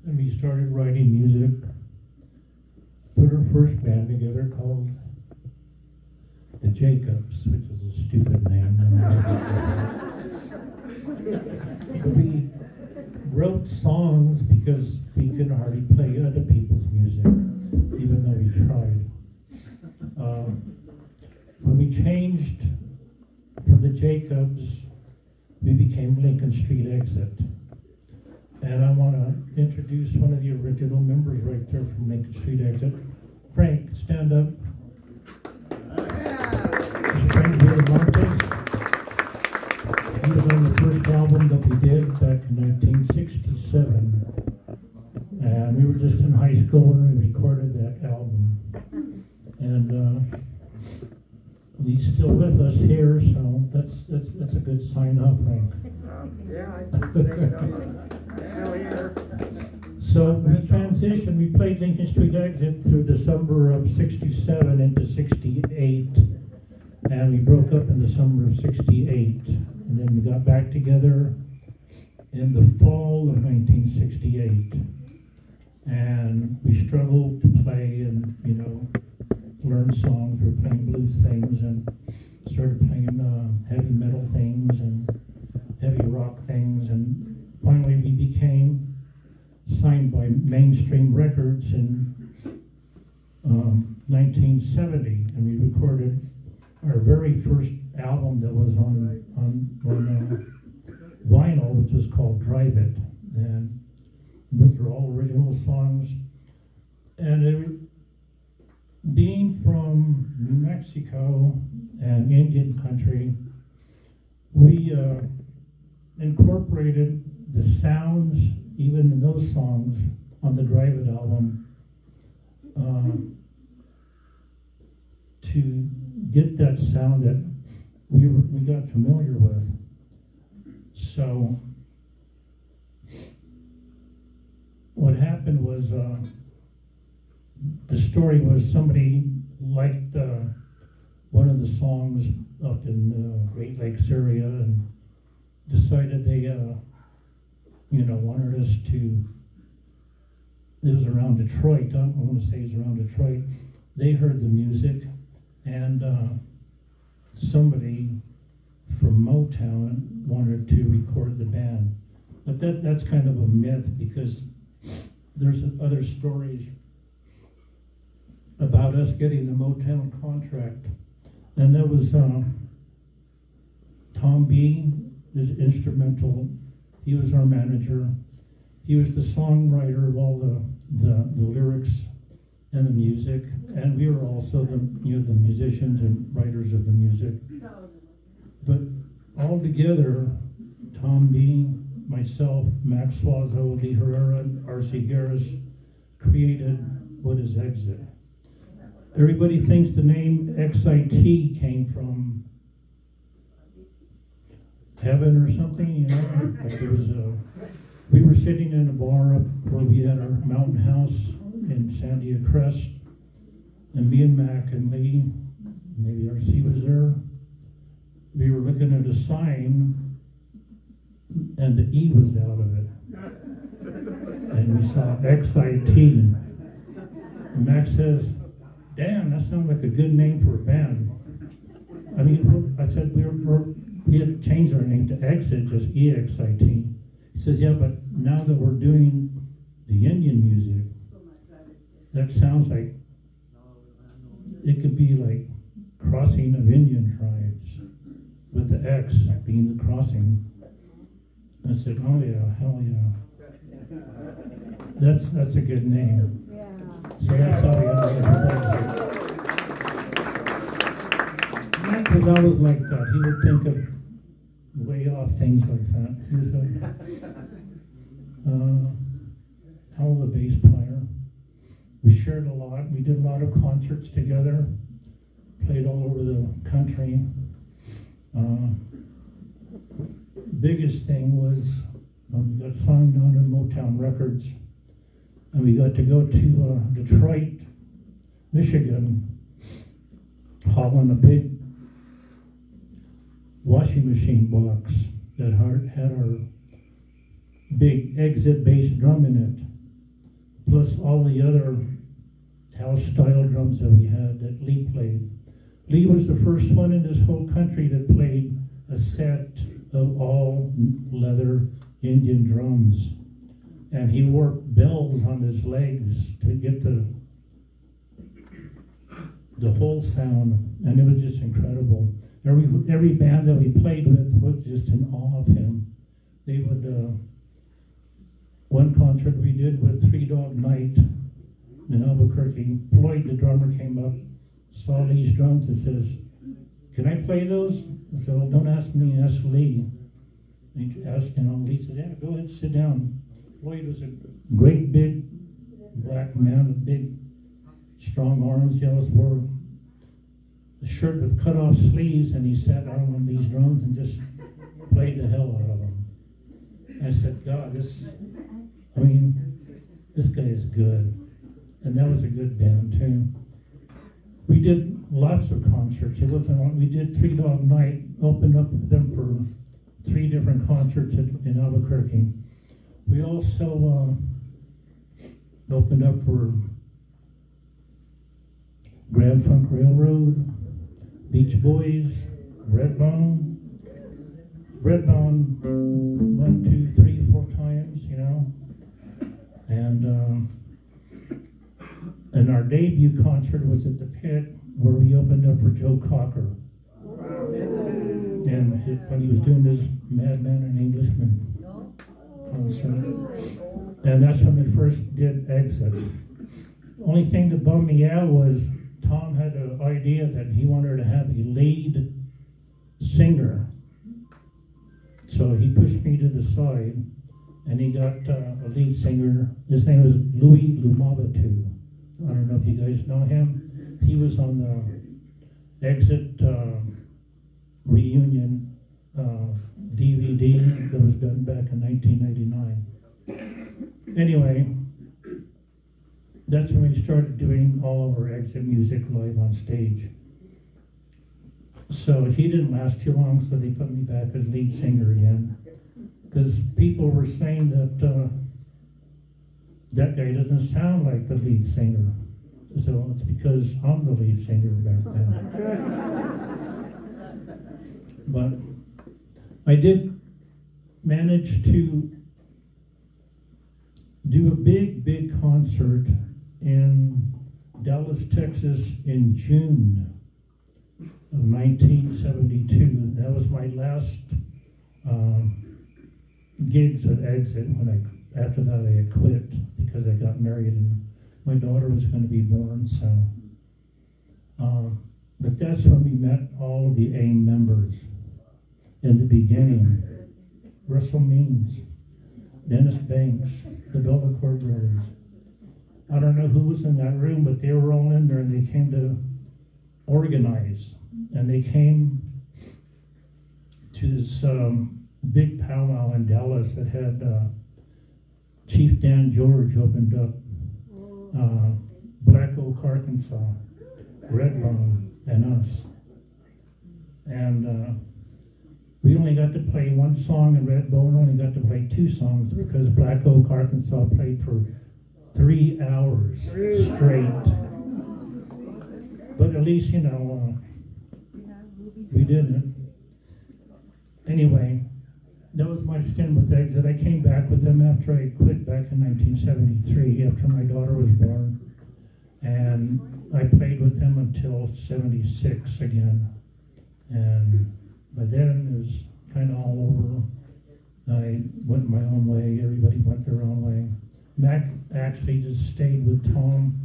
and we started writing music. Put our first band together called the Jacobs, which is a stupid name. But we wrote songs because we could hardly play other people's music, even though we tried. When we changed from the Jacobs, we became Lincoln Street Exit. And I want to introduce one of the original members right there from Lincoln Street Exit. Frank, stand up. Frank Martinez. He was on the first album that we did back in 1967. And we were just in high school when we recorded that album. And he's still with us here, so that's a good sign off, Frank. Yeah, I would say so. Still here. So we transitioned, we played Lincoln Street Exit through the summer of 67 into 68. And we broke up in the summer of 68. And then we got back together in the fall of 1968. And we struggled to play and, you know, learn songs. We were playing blues things and started playing heavy metal things and heavy rock things. And finally we became signed by Mainstream Records in 1970. And we recorded our very first album that was on vinyl, which was called Drive It. And those are all original songs. And being from New Mexico and Indian country, we incorporated the sounds, even in those songs, on the Drive It album, to get that sound that we got familiar with. So what happened was, the story was somebody liked one of the songs up in the Great Lakes area and decided they, wanted us to. It was around Detroit. I want to say it was around Detroit. They heard the music, and somebody from Motown wanted to record the band. But that's kind of a myth, because there's other stories about us getting the Motown contract. And that was Tom B, is instrumental. He was our manager. He was the songwriter of all the lyrics and the music. And we were also the musicians and writers of the music. But all together, Tom B, myself, Max SUAZO, Lee Herrera, and R.C. Garris created what is Exit. Everybody thinks the name XIT came from heaven or something, Like it was, we were sitting in a bar up where we had our mountain house in Sandia Crest, and me and Mac and Lee, maybe RC was there. We were looking at a sign, and the E was out of it, and we saw XIT. And Mac says, "Damn, that sounds like a good name for a band." I mean, I said we had to change our name to Exit, just EXIT. He says, "Yeah, but now that we're doing the Indian music, that sounds like it could be like crossing of Indian tribes, with the X being the crossing." I said, "Oh yeah, hell yeah. That's a good name." Yeah. So that's how we ended up with Exit. Mike was always like that. He would think of way off things like that. He was a hell of a bass player. We shared a lot. We did a lot of concerts together. Played all over the country. Biggest thing was we got signed on to Motown Records, and we got to go to Detroit, Michigan, hauling a big washing machine box that had our big Exit bass drum in it. plus all the other house style drums that we had that Lee played. Lee was the first one in this whole country that played a set of all leather Indian drums. And he wore bells on his legs to get the whole sound, and it was just incredible. Every band that we played with was just in awe of him. They would, one concert we did with Three Dog Night in Albuquerque, Floyd, the drummer, came up, saw Lee's drums and says, "Can I play those?" I said, "Well, don't ask me, ask Lee." He asked, Lee said, "Yeah, go ahead, sit down." Floyd was a great big black man with big, strong arms. He always wore a shirt with cut-off sleeves, and he sat down on these drums and just played the hell out of them. I said, "God, this guy is good." And that was a good band, too. We did lots of concerts. It wasn't one. We did Three Dog Night, opened up them for 3 different concerts in Albuquerque. We also opened up for Grand Funk Railroad, Beach Boys, Redbone. Redbone 1, 2, 3, 4 times, And our debut concert was at the Pit, where we opened up for Joe Cocker. And when he was doing this Madman and Englishman concert. And that's when we first did Exit. Only thing that bummed me out was Tom had an idea that he wanted to have a lead singer. So he pushed me to the side, and he got a lead singer. His name was Louis Lumabatu. I don't know if you guys know him. He was on the Exit reunion DVD that was done back in 1999. Anyway, that's when we started doing all of our Exit music live on stage. So he didn't last too long, so they put me back as lead singer again. Because people were saying that that guy doesn't sound like the lead singer. So it's because I'm the lead singer back then. But I did manage to do a big concert in Dallas, Texas in June of 1972. That was my last gigs at Exit. After that I had quit because I got married and my daughter was going to be born. So, but that's when we met all of the AIM members in the beginning. Russell Means, Dennis Banks, the Bellicor brothers. I don't know who was in that room, but they were all in there, and they came to organize. And they came to this big powwow in Dallas that had Chief Dan George opened up, Black Oak, Arkansas, Redbone, and us. And we only got to play 1 song, and Redbone only got to play 2 songs because Black Oak, Arkansas played for 3 hours straight. But at least, we did it. Anyway, that was my stint with Exit. I came back with them after I quit back in 1973, after my daughter was born. And I played with them until 76 again. And by then it was kind of all over. I went my own way, everybody went their own way. Mac actually just stayed with Tom.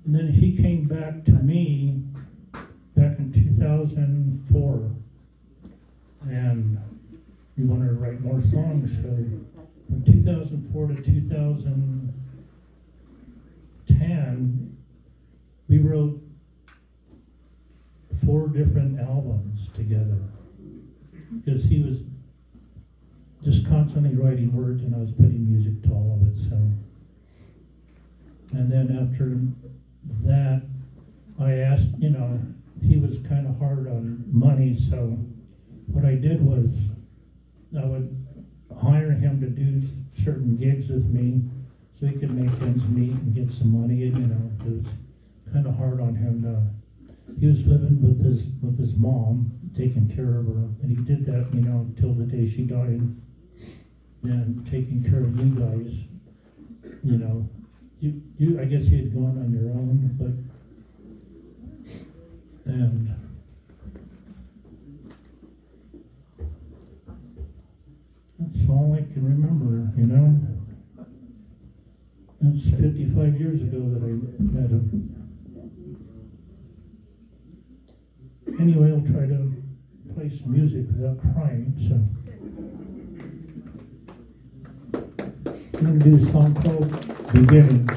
And then he came back to me back in 2004. And we wanted to write more songs. So from 2004 to 2010, we wrote 4 different albums together. Because he was just constantly writing words and I was putting music to all of it. So, and then after that, I asked, he was kind of hard on money, so what I did was I would hire him to do certain gigs with me so he could make ends meet and get some money. And, you know, it was kind of hard on him to, he was living with his mom, taking care of her, and he did that, you know, until the day she died. And taking care of you guys, you know, I guess you had gone on your own, but, and that's all I can remember, you know. That's 55 years ago that I met him. Anyway, I'll try to play some music without crying, so. I'm going to do a song called Beginning.